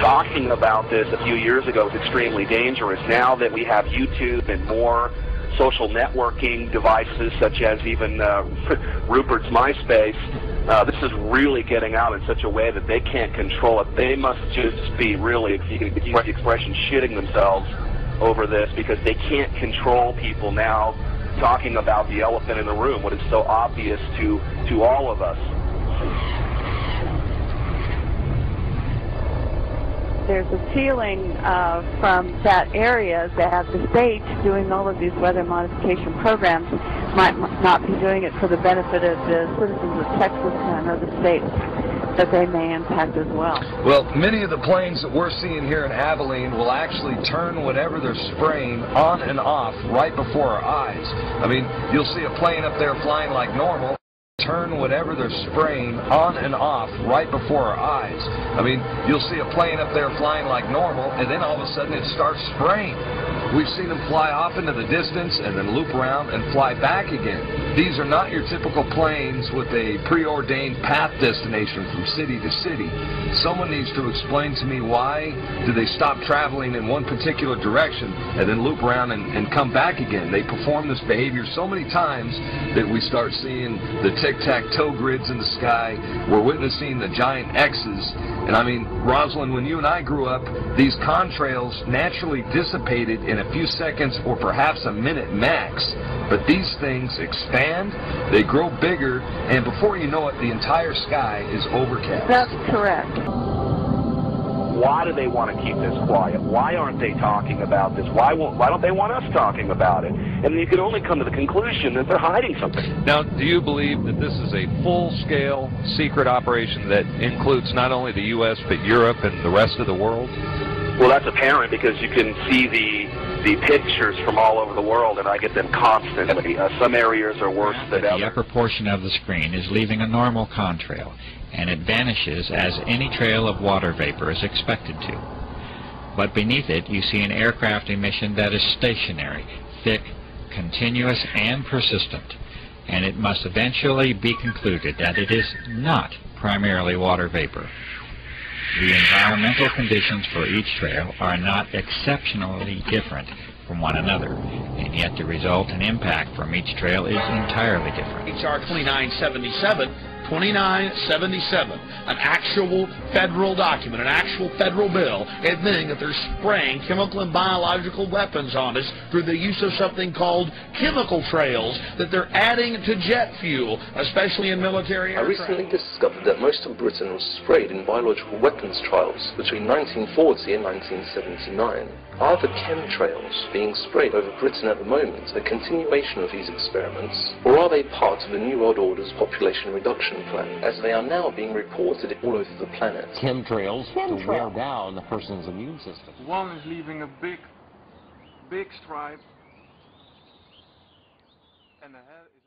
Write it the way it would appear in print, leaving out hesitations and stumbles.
talking about this a few years ago was extremely dangerous. Now that we have YouTube and more social networking devices, such as even Rupert's MySpace, this is really getting out in such a way that they can't control it. They must just be really, if you can use the expression, shitting themselves over this, because they can't control people now talking about the elephant in the room, what is so obvious to all of us. There's a feeling from that area that the states doing all of these weather modification programs might not be doing it for the benefit of the citizens of Texas and other states that they may impact as well. Well, many of the planes that we're seeing here in Abilene will actually turn whatever they're spraying on and off right before our eyes. I mean, you'll see a plane up there flying like normal, turn whatever they're spraying on and off right before our eyes. I mean, you'll see a plane up there flying like normal, and then all of a sudden it starts spraying. We've seen them fly off into the distance and then loop around and fly back again. These are not your typical planes with a preordained path destination from city to city. Someone needs to explain to me, why do they stop traveling in one particular direction and then loop around and come back again? They perform this behavior so many times that we start seeing the tic-tac-toe grids in the sky. We're witnessing the giant X's. And I mean, Rosalind, when you and I grew up, these contrails naturally dissipated in a few seconds or perhaps a minute max. But these things expand, they grow bigger, and before you know it, the entire sky is overcast. That's correct. Why do they want to keep this quiet? Why aren't they talking about this? Why don't they want us talking about it? And you can only come to the conclusion that they're hiding something. Now, do you believe that this is a full-scale secret operation that includes not only the U.S. but Europe and the rest of the world? Well, that's apparent because you can see the pictures from all over the world, and I get them constantly. Some areas are worse than others. The upper portion of the screen is leaving a normal contrail, and it vanishes as any trail of water vapor is expected to. But beneath it, you see an aircraft emission that is stationary, thick, continuous, and persistent. And it must eventually be concluded that it is not primarily water vapor. The environmental conditions for each trail are not exceptionally different from one another, and yet the result and impact from each trail is entirely different. HR 2977, an actual federal document, an actual federal bill, admitting that they're spraying chemical and biological weapons on us through the use of something called chemical trails that they're adding to jet fuel, especially in military aircraft. I recently discovered that most of Britain was sprayed in biological weapons trials between 1940 and 1979. Are the chemtrails being sprayed over Britain at the moment a continuation of these experiments, or are they part of the New World Order's population reduction plan, as they are now being reported all over the planet? Chemtrails to wear down a person's immune system. One is leaving a big stripe, and the head is